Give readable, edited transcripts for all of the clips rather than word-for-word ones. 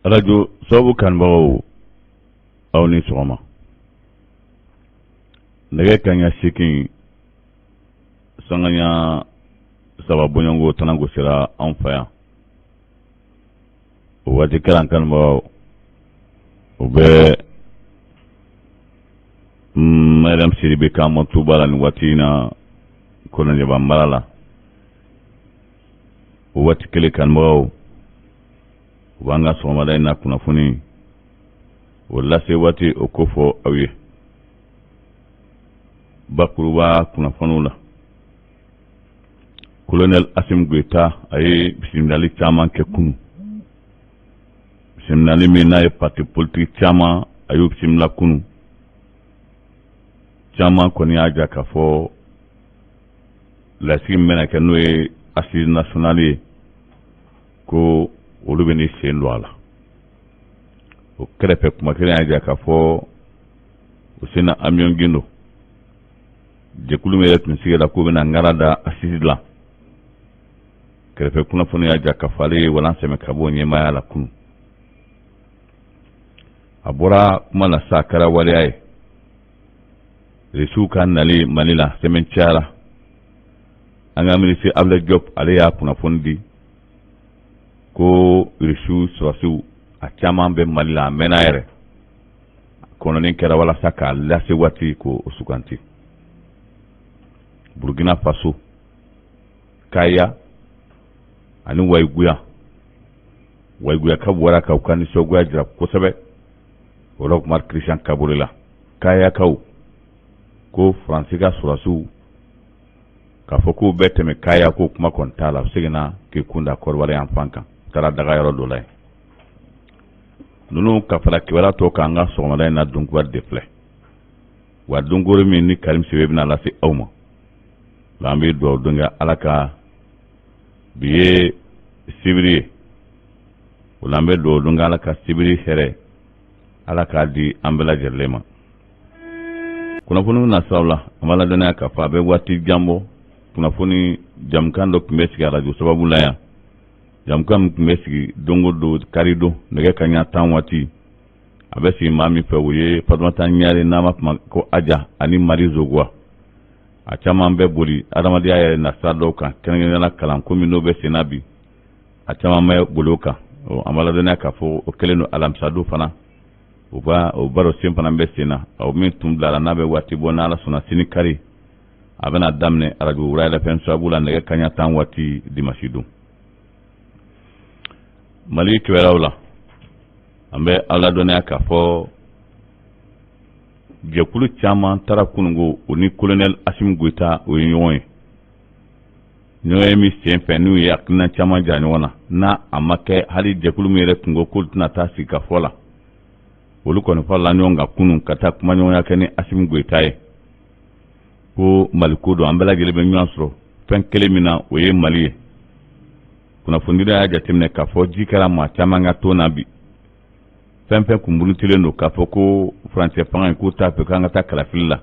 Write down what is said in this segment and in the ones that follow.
Radio Sobu Kanbao Auni Soma Nege Kanya Shikin Sanganya Sababongo Tanango Sera on fire. Wati Kalan Kanbao Ube Madam Siribe Kamo Tubala and Watina Kolanya Bambalala Wati Kele Kanbao Wanga somada ina kunafuni wala se wati okofo awe bakuruba kunafunula Colonel Asim Gweta aye bisimnali chama ke kunu bisimnali mina e parti politique chama ayo bisimla kunu chama koni aja kafo la simena ke noe assise nationale ko olu bɛ ni sen don a la o kɛrɛfɛ kuma kelen y'a jira k'a fɔ o sena amion gindo jɛkulu min yɛrɛ tun sigila k'o bɛna ngara da asisi la kɛrɛfɛ kunnafoni y'a jira k'a fɔ ale ye walan sɛmɛ ka bɔ ɲɛmaaya la kunu a bɔra kuma na sa kɛra waleya ye resiw ka nali mali la sɛmɛn cayara an ka minisiri Abdulaye Diop ale y'a kunnafoni di ko resiw sɔrɔsiw a caman bɛ Mali la a mɛnna yɛrɛ kɔnɔni kɛra walasa k'a lase waati ko o suganti Burkina Faso Kaya ani Wayiguya ka bɔra ka u ka nisɔngoya jira kosɛbɛ o Kumar Christian Kabore la Kaya kaw ko Faransi ka sɔrɔsiw k'a fɔ k'u bɛ tɛmɛ Kaya ko kuma kɔni t'a la u seginna k'i kunda Kɔrɔwari yan fan kan tara daga yɔrɔ dɔ la ye ninnu ka fara kibaruya tɔ kan ka sɔgɔmada in na dunkuba de filɛ wa dunkuru min ni Karim Sebe bɛna lase aw ma la an bɛ dugawu don kɛ Ala ka bi ye sibiri ye o la an bɛ dugawu don kɛ Ala ka sibiri hɛrɛ Ala k'a di an bɛɛ lajɛlen ma kunnafoni na siraw la an b'a ladɔnniya k'a fɔ a bɛ waati jan bɔ kunnafoni jamukan dɔ tun bɛ sigi radio sababu la yan jamukan tun bɛ sigi dongo don kari don nɛgɛ kanɲɛ 10 waati a bɛ sigi maa min fɛ o ye Fatumata Ɲare n'a ma kuma ko Aja ani Mari Zogwa a caman bɛ boli adamadenya yɛrɛ nasira dɔw kan kɛrɛnkɛrɛnnenya kalan ko min n'o bɛ senna bi a caman bɛ boli o kan an b'a ladɔnniya k'a fɔ o kɛlen don alamisa don fana o baro sen fana bɛ senna o min tun bilara n'a bɛ waati bɔ n'Ala sɔnna sini kari a bɛna daminɛ radio Wura FM sababu la nɛgɛ kanɲɛ 10 waati dimanche don Mali kiwɛrɛw la an bɛ Ala dɔnniya k'a fɔ jɛkulu caman taara kunungo o ni Colonel Asim Gweta o ye ɲɔgɔn ye ɲɔgɔn ye min sen fɛ n'u ye hakilina caman jira ɲɔgɔn na n'a a ma kɛ hali jɛkulu min yɛrɛ kungo k'olu tɛna taa sigi ka fɔ la olu kɔni farala ɲɔgɔn kan kunun ka taa kuma ɲɔgɔnya kɛ ni Asim Gweta ye ko Mali ko don an bɛɛ lajɛlen bɛ ɲɔgɔn sɔrɔ fɛn kelen min na o ye Mali ye kunnafonidira y'a jateminɛ k'a fɔ ji kɛra maa caman ka ton na bi fɛn fɛn kun burutilen don k'a fɔ ko furancɛ fanga in k'u t'a fɛ k'an ka taa kalafili la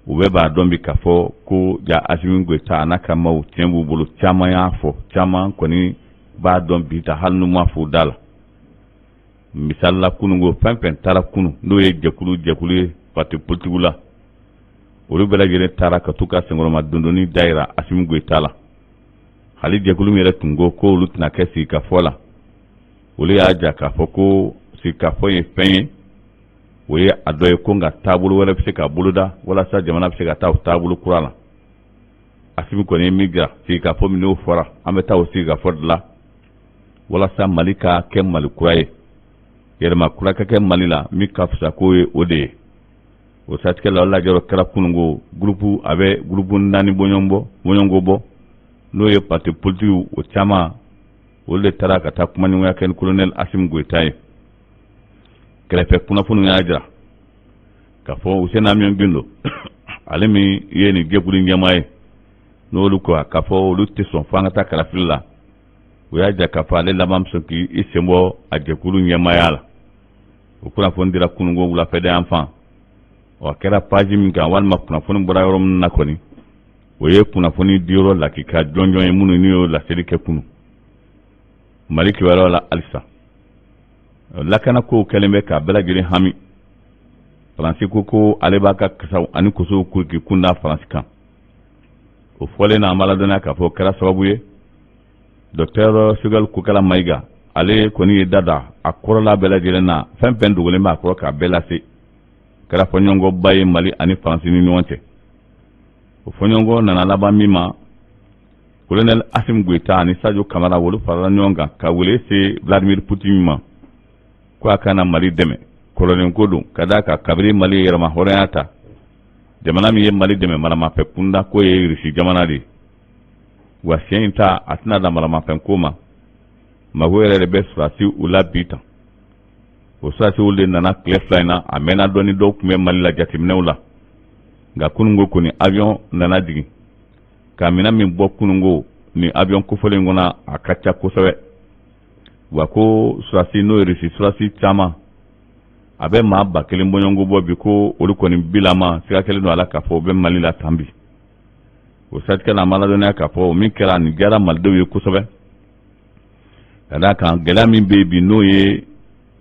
u bɛɛ b'a dɔn bi k'a fɔ ko ja Asimi Gweta a n'a ka maaw tiɲɛ b'u bolo caman y'a fɔ caman kɔni b'a dɔn bi ta hali n'u ma fɔ u da la misali la kunungo fɛn fɛn taara kunu n'o ye jɛkulu ye parti politique la olu bɛɛ lajɛlen taara ka t'u ka senkɔrɔma dondonni dayira Asimi Gweta la hali jɛkulu min yɛrɛ tun ko olu tɛna kɛ sigikafɔ la olu y'a ja k'a fɔ ko sigikafɔ ye fɛn ye o ye a dɔ ye ko nka taabolo wɛrɛ bɛ se ka boloda walasa jamana bɛ se ka taa o taabolo kura la Asimi kɔni ye min jira sigikafɔ min n'o fɔra an bɛ taa o sigikafɔ de la walasa Mali ka kɛ Mali kura ye yɛlɛma kura ka kɛ Mali la min ka fisa k'o ye o de ye o siratigɛ la o lajɛrɛ kɛra kunungo gurupu a bɛ gurupu 4 bɔɲɔngo bɔ n'o ye parti politique o caman olu de taara ka taa kuma ɲɔgɔnya kɛ ni Colonel Asim Gweta ye kɛrɛfɛ kunnafoni y'a jira k'a fɔ Useni Amion Gindo ale min ye nin jɛkulu ɲɛmaa ye n'olu ko k'a fɔ olu tɛ sɔn fo an ka taa kalafili la o y'a jira k'a fɔ ale laban bɛ sɔn k'i sen bɔ a jɛkulu ɲɛmaaya la o kunnafoni dira kunungo wulafɛ da yan fan a kɛra page min kan walima kunnafoni bɔra yɔrɔ min na kɔni o ye kunnafoni di yɔrɔ lakika jɔnjɔn ye minnu ni y'o laseli kɛ kunu Mali kibaruyaw la halisa lakana ko kɛlen bɛ ka bɛɛ lajɛlen hami Faransi ko ale b'a ka kasaw ani kosow kuriki kunda Faransi kan o fɔlen na an b'a ladɔnniya k'a fɔ kɛra sababu ye Dr Choguel Kokala Maïga ale kɔni ye dada a kɔrɔla bɛɛ lajɛlen na fɛn fɛn dogolen b'a kɔrɔ k'a bɛɛ lase kɛra fɔɲɔgɔnba ye Mali ani Faransi ni ɲɔgɔn cɛ o fɔɲɔgɔn nana laban min ma Colonel Assimi Goïta ani Sadio Camara wolu farala ɲɔgɔn kan ka wele se Vladimir Poutine ma ko a kana Mali dɛmɛ kɔrɔlen ko don ka d'a kan kabiri Mali yɛrɛma hɔrɔnya ta jamana min ye Mali dɛmɛ maramafɛn kunda ko ye Russie jamana de wa siɲɛ in ta a tɛna da maramafɛn ko ma mago yɛrɛ de bɛ sɔrɔdasi u la bi tan o sɔrɔdasiw de nana tile fila in na a mɛnna dɔɔni dɔw tun bɛ Mali la jateminɛw la nka kunungo kɔni avion nana jigin ka minɛn min bɔ kunungo ni avion kofɔlen kɔnɔ a ka ca kosɛbɛ wa ko sɔrɔdasi n'o ye Russie sɔrɔdasi caman a bɛ maa 1000 bɔɲɔgɔnko bɔ bi ko olu kɔni bilama siga kelen don a la k'a fɔ o bɛ Mali la tan bi o siratigɛ la an b'a ladɔnniya k'a fɔ o min kɛra nin diyara Malidenw ye kosɛbɛ ka d'a kan gɛlɛya min bɛ yen bi n'o ye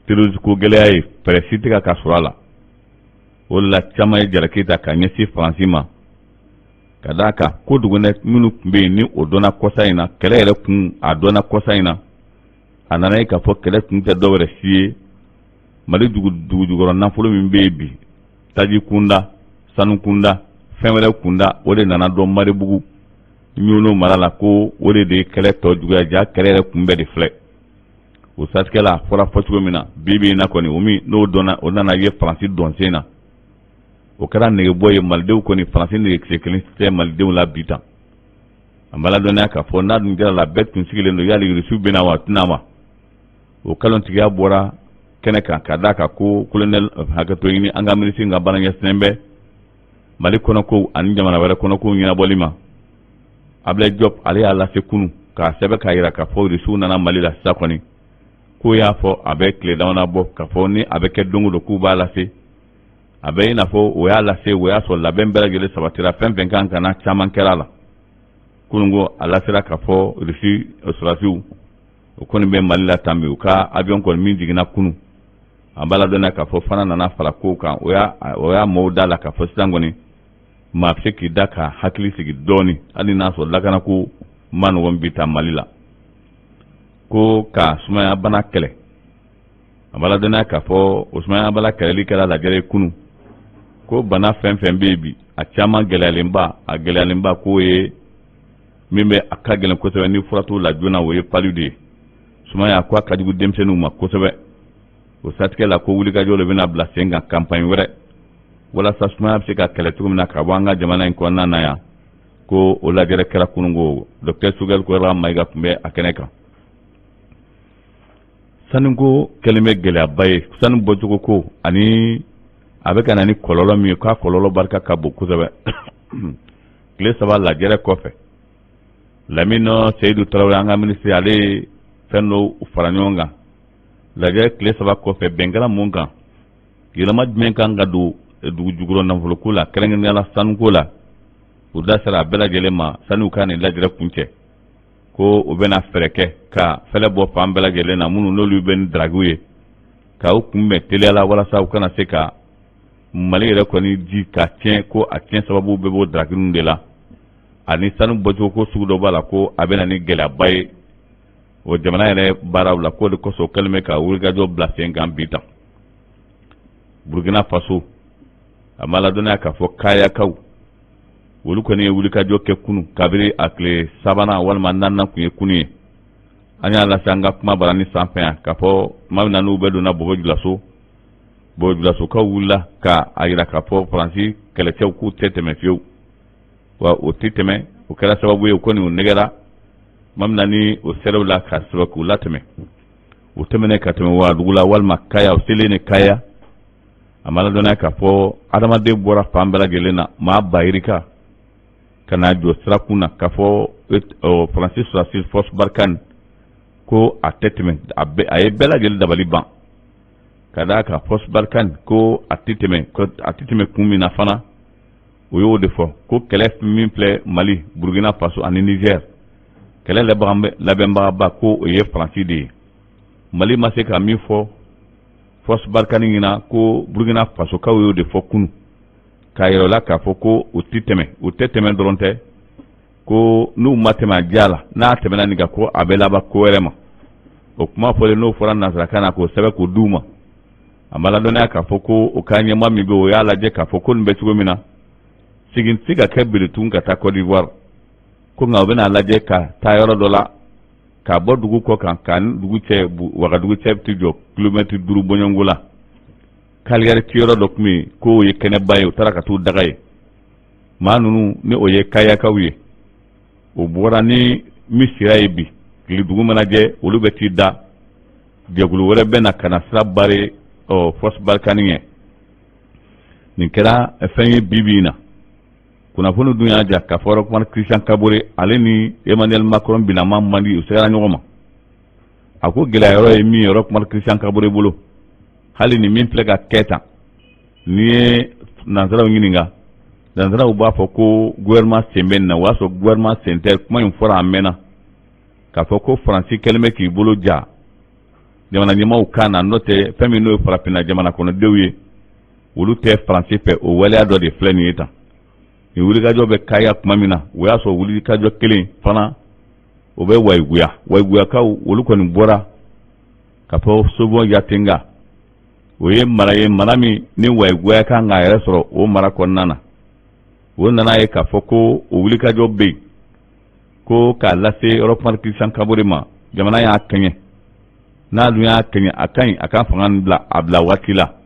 terrorisme ko gɛlɛya ye presse tɛ ka sɔrɔ a la o de la caman ye jalaki ta ka ɲɛsin Faransi ma ka d'a kan ko dugune minnu tun bɛ yen ni o dɔnna kɔsa in na kɛlɛ yɛrɛ kun a dɔnna kɔsa in na a nana ye k'a fɔ kɛlɛ kun tɛ dɔ wɛrɛ si ye Mali dugujukɔrɔ nafolo min bɛ yen bi taji kunda sanu kunda fɛn wɛrɛ kunda o de nana dɔn Maribugu Ɲono mara la ko o de ye kɛlɛ tɔ juguya ja kɛlɛ yɛrɛ kunbɛn de filɛ o siratigɛ la a fɔra fɔ cogo min na bi in na kɔni o min n'o dɔnna o nana ye Faransi dɔn sen na o kɛra negebɔ ye Malidenw kɔni Faransi negesɛ kelen tɛ Malidenw la bi tan an b'a ladɔnniya k'a fɔ n'a dun kɛra la bɛɛ tun sigilen don yali Rusiw bɛna wa tɛna wa o kalontigiya bɔra kɛnɛ kan ka d'a kan ko colonel hakɛto ɲini an ka minisiri ka baara ɲɛsinnen bɛ Mali kɔnɔkow ani jamana wɛrɛ kɔnɔkow ɲɛnabɔli ma Ablaye Diop ale y'a lase kunu k'a sɛbɛn k'a jira k'a fɔ Rusiw nana Mali la sisan kɔni k'o y'a fɔ a bɛ tile dama bɔ k'a fɔ ni a bɛ kɛ don o don k'u b'a lase a bɛ i n'a fɔ o y'a lase o y'a sɔrɔ labɛn bɛɛ lajɛlen sabatira fɛn fɛn kan ka na caman kɛra la kunungo a lasera k'a fɔ Rusi sɔrɔdasiw o kɔni bɛ Mali la tan bi u ka avion kɔni min jiginna kunu an b'a ladɔnniya k'a fɔ fana nana fara kow kan o y'a maaw da la k'a fɔ sisan kɔni maa bɛ se k'i da ka hakili sigi dɔɔni hali n'a sɔrɔ lakanako ma nɔgɔn bi ta Mali la ko ka sumaya bana kɛlɛ an b'a ladɔnniya k'a fɔ o sumaya bana kɛlɛli kɛra lajɛrɛ kunu ko bana fɛn fɛn bɛ yen bi a caman gɛlɛyalenba k'o ye min bɛ a ka gɛlɛn kosɛbɛ ni fura t'o la joona o ye paliw de ye sumaya ko a ka jugu denmisɛnninw ma kosɛbɛ o siratigɛ la ko wulikajɔ de bɛna bila sen kan campagne wɛrɛ walasa sumaya bɛ se ka kɛlɛ cogo min na ka bɔ an ka jamana in kɔnɔna na yan ko o lajɛrɛ kɛra kunungo Dr Choguel Kokala Maïga tun bɛ a kɛnɛ kan sanuko kɛlen bɛ gɛlɛyaba ye sanu bɔcogo ko ani a bɛ ka na ni kɔlɔlɔ min ye k'a kɔlɔlɔ barika ka bon kosɛbɛ tile 3 lajɛrɛ kɔfɛ Lamine Seydou Traoré an ka minisiri ale ye fɛn dɔw fara ɲɔgɔn kan lajɛrɛ tile 3 kɔfɛ bɛnkɛla mun kan yɛlɛma jumɛn kan ka don dugujukɔrɔ nafoloko la kɛrɛnkɛrɛnnenya la sanuko la o da sera a bɛɛ lajɛlen ma sani u ka nin lajɛrɛ kuncɛ ko u bɛna fɛɛrɛ kɛ ka fɛlɛ bɔ fan bɛɛ lajɛlen na minnu n'olu bɛ ni daragiw ye ka u kunbɛn teliya la walasa u kana se ka Mali yɛrɛ kɔni ji ka tiɲɛ ko a tiɲɛ sababu bɛ bɔ daragiw de la ani sanu bɔcogo ko sugu dɔ b'a la ko a bɛna ni gɛlɛyaba ye o jamana yɛrɛ baaraw la ko de kosɔn kɛlen bɛ ka wulikajɔ bila sen kan bi tan Burkina Faso a b'a ladɔnniya k'a fɔ kayakaw olu kɔni ye wulikajɔ kɛ kunu kabiri a tile 3nan walima 4nan kun ye kunu ye an y'a lase an ka kuma barani sanfɛ yan k'a fɔ tuma min na n'u bɛɛ donna Bɔbɔjulasokaw wulila ka a jira k'a fɔ Faransi kɛlɛcɛw k'u tɛ tɛmɛ fiyewu wa o tɛ tɛmɛ o kɛra sababu ye o kɔni o negera tuma min na ni o sɛrɛw la ka sɛbɛn k'u latɛmɛ o tɛmɛnen ka tɛmɛ Wagadugu la walima Kaya o selen ni Kaya a ma ladɔnniya k'a fɔ adamaden bɔra fan bɛɛ lajɛlen na maa bayirika ka na jɔ sirakun na k'a fɔ Faransi sɔrɔdasi Force Barkhane ko a tɛ tɛmɛ a ye bɛɛ lajɛlen dabali ban ka d'a kan Force Barkhane ko a tɛ tɛmɛ kun min na fana o y'o de fɔ ko kɛlɛ min filɛ Mali Burkina Faso ani Niger kɛlɛ labɛnbagaba ko o ye Faransi de ye Mali ma se ka min fɔ force balkani ina ko Burkina Faso kaw yo de fokunu ka yero la ka foko o teteme doronte ko nu matema jala na temena niga ko abela ba ko erema o kuma fole no fora na kana ko sebe ko duma amala dona ka foko o kanye mami be o yala je ka foko nbe tugomina sigin siga kebiri tunga ta Côte d'Ivoire ko ngaw na laje ka ta yoro dola ka bodugu ko kan dugu che waga dugu che tijo kilomètre duru bonyongula kaliyar tiyoro dokmi ko ye kene bayo taraka tu dagaye manunu ne o ye kaya kawye o bora ni misira yebi li dugu manaje olu beti da jegulu wore bena kana sabare o force balkaniye ni kera fenye bibina kuna funu dunya ja ka foro kuma Christian Kabore ale ni Emmanuel Macron binama mandi o sera nyoma ako gila yoro e mi yoro kuma Christian Kabore bolo hali ni min flega keta ni nanzara ngininga nanzara uba foko gouvernement semben na waso gouvernement center kuma infora amena ka foko Francis kelme ki bolo ja jamana nyama ukana note femi no frapina jamana kono dewiye wulu te Francis pe o wale ado de fleni eta ni wuli gajo be kaya kuma mina waso wuli gajo kelen fana o be waiguya ka wulu ko ni bora ka fo sobo yatenga oye marami ni waiguya ka nga yere soro o mara ko nana wo nana ye ka fo ko o wuli gajo be ko ka lase Europe Christian Kabore ma jamana ya kenye na dunya kenye akan fangan bla abla wakila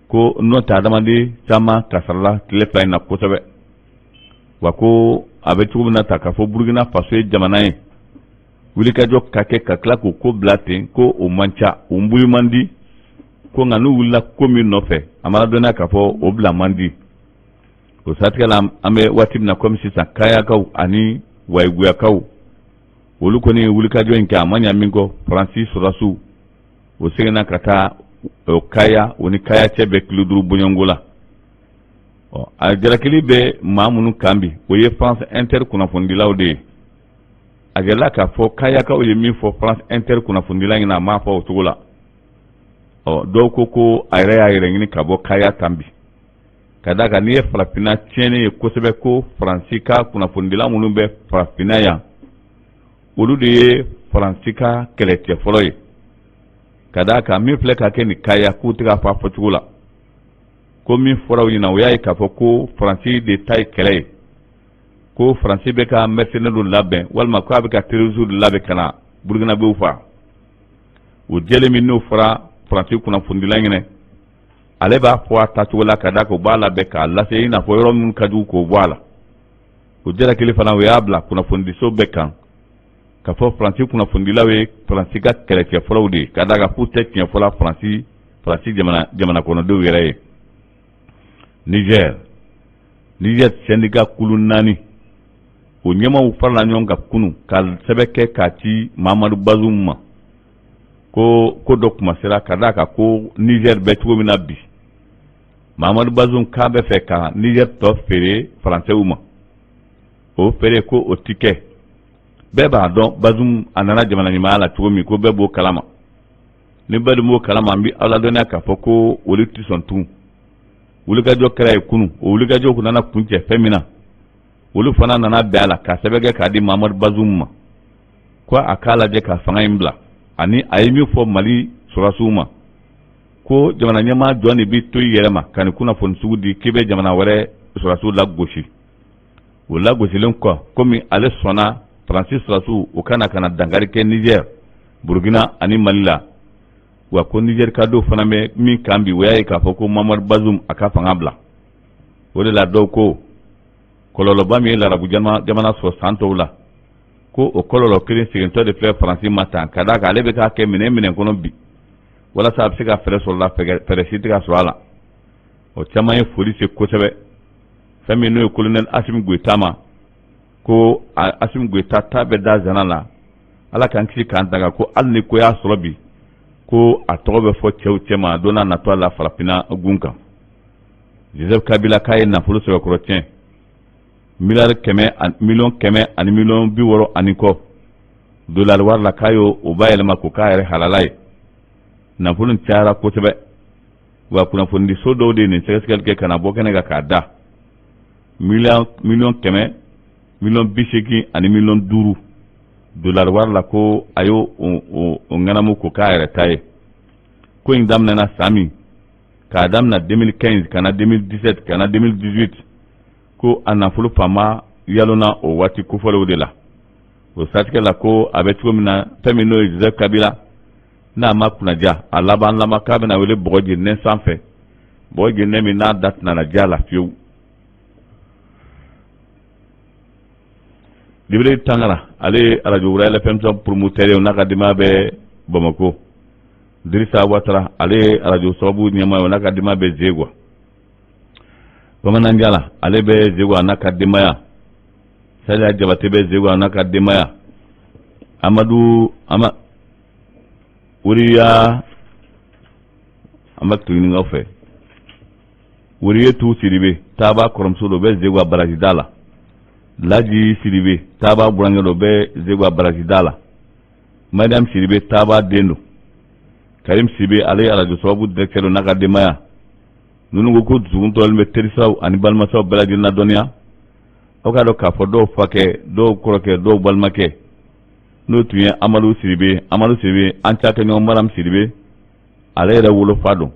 ko nota adamadi sama kasarla telefa na kosabe wako abetu na takafo Burkina Faso jamanaye wuli ka jok kake kakla ko blate ko o mancha o mbuli mandi ko nganu wula komi nofe amara dona kafo o bla mandi ko satkala ame watib na komisi sa kaya kaw ani waiguya kaw wulu ko ni wuli ka jo nka amanya mingo Francis Rasu o segena kata o kaya oni kaya chebe kiluduru bonyongola a jarakili be mamunu kambi o ye France Inter kuna fundila ode a gela ka fo kaya ka o ye min fo France Inter kuna fundila ina ma fo otugola do koko ayre ngini ka bo kaya tambi kada ka ni frapina tiene ye kosebe ko Francika kuna fundila munu be frapina ya olu de Francika kelete foloye kada ka mi fleka ke ni kaya ku tiga fa fotugula ko mi fora ina o yayi ka fo ko Francis de tay kele ko Francis be ka mercenaire do labbe walma ko abika terezu do labbe kana Burkina be ufa o jele mi no fora Francis kuna fundila ngene ale ba fo atatugola kada ko bala be ka la se ina fo yoro mun kadu ko bala o jela kele fana o yabla kuna fundiso be kan ka fo Francis kuna fundila we Francis ga kele ke fraude kada ga putte ke fola Francis jamana kono do were Niger sendiga kulunani o nyema u farla nyonga kunu kal sebeke kati Mamadou Bazoum ko dokuma sera kada ka ko Niger betugo minabi Mamadou Bazoum ka be fe ka Niger to fere Français uma o fere ko o ticket beba don Bazoum anana jamana ni mala tugomi ko bebo kalama ni badu mo kalama mbi ala dona ka foko woliti sontu wulu ga jo kray kunu o wulu ga jo kunana kunje femina wulu fana nana bala ka sebege ka di Mamadou Bazoum ko akala je ka fanga imbla ani ayimi fo Mali surasuma ko jamana nyama joni bi to yerema kan kuna fon sugudi kibe jamana wore surasu la goshi wala goshi len ko komi ale sona Francis Rasu o kana dangari ke Niger Burkina ani Malila wa ko Niger ka do fana me mi kambi waye ka foko Mamadou Bazoum aka fanga bla wala la do ko kololo bami la rabu jamana so santo la ko o kololo kirin sigento de fleur Francis mata kada ka lebe ka ke minen kono bi wala sa absika fere so la fere sitika so ala o chama ye police ko sebe fami no colonel Assimi Goïta ma ko Assimi Goïta tabe da zanala ala kan kisi kan daga ko alni ko ya sorobi ko atobe fo chema dona na to la frapina gunka Joseph Kabila kay na fulu so ko tien million keme ani million biworo ani ko dollar war la kayo o bayel ma ko kayre halalay nafolo cayara kosɛbɛ wa kunnafoni so dɔw de nin sɛgɛsɛgɛli kɛ ka na bɔ kɛnɛ kan k'a da miliyɔn 100 miliyɔn 80 ani miliyɔn 5 dolari wari la ko a y'o ŋanamu ko k'a yɛrɛ ta ye ko in daminɛna san min k'a daminɛ 2015 ka na 2017 ka na 2018 ko a nafolo faama yalona o waati kofɔlenw de la o siratigɛ la ko a bɛ cogo min na fɛn min n'o ye Joseph Kabila n'a ma kunnaja a laban lama k'a bɛna wele bɔgɔ jeninen sanfɛ bɔgɔ jeninen min n'a da tɛna na ja la fiyewu. Libere Tangara ale radio Wurayɛl FM promoteur ye n'a ka denbaya bɛ Bamako. Dirisa Watara ale radio Sababu ɲɛmaa ye n'a ka denbaya bɛ Zegwa. Bamanan Jala ale bɛ Zegwa n'a ka denbaya. Saliya Jabate bɛ Zegwa n'a ka denbaya. Amadu Wuriya an bɛ tuguni aw fɛ. Wuriyetu Siribe Taaba kɔrɔmuso dɔ bɛ Zegwa Barajida la. Laji Siribe Taaba burankɛ dɔ bɛ Zegwa Barajida la. Mariam Siribe Taaba den don. Karim Siribe ale ye radio Sababu directeur n'a ka denbaya. Ninnu ko ko dusukun tɔlen bɛ terisaw ani balimasaw bɛɛ lajɛlen na dɔnniya. Aw k'a dɔn k'a fɔ dɔw fakɛ dɔw kɔrɔkɛ dɔw balimakɛ n'o tun ye Amadu Siribe an cakɛɲɔgɔn Mariam Siribe ale yɛrɛ wolofa don.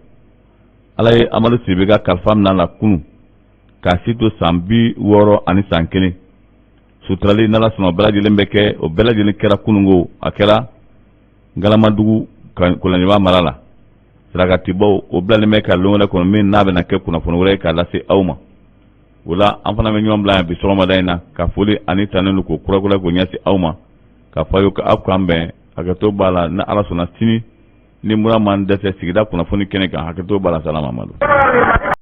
Ala ye Amadu Siribe ka kalifa minɛ a la kunun k'a si to san 60 ani san 1 suturali n'Ala sɔnna o bɛɛ lajɛlen bɛ kɛ o bɛɛ lajɛlen kɛra kunungo a kɛra Galamadugu Kɔlɔnjɛba mara la sarakatibaw o bilalen bɛ ka lon wɛrɛ kɔnɔ min n'a bɛna kɛ kunnafoni wɛrɛ ye k'a lase aw ma o la an fana bɛ ɲɔgɔn bila yan bi sɔgɔmada in na ka foli ani tanen don k'o kurakuraya k'o ɲɛsin aw ma ka fɔ aw k'an bɛn hakɛto b'a la ni Ala sɔnna sini ni mura m'an dɛsɛ sigida kunnafoni kɛnɛ kan hakɛto b'a la Salam Amadu.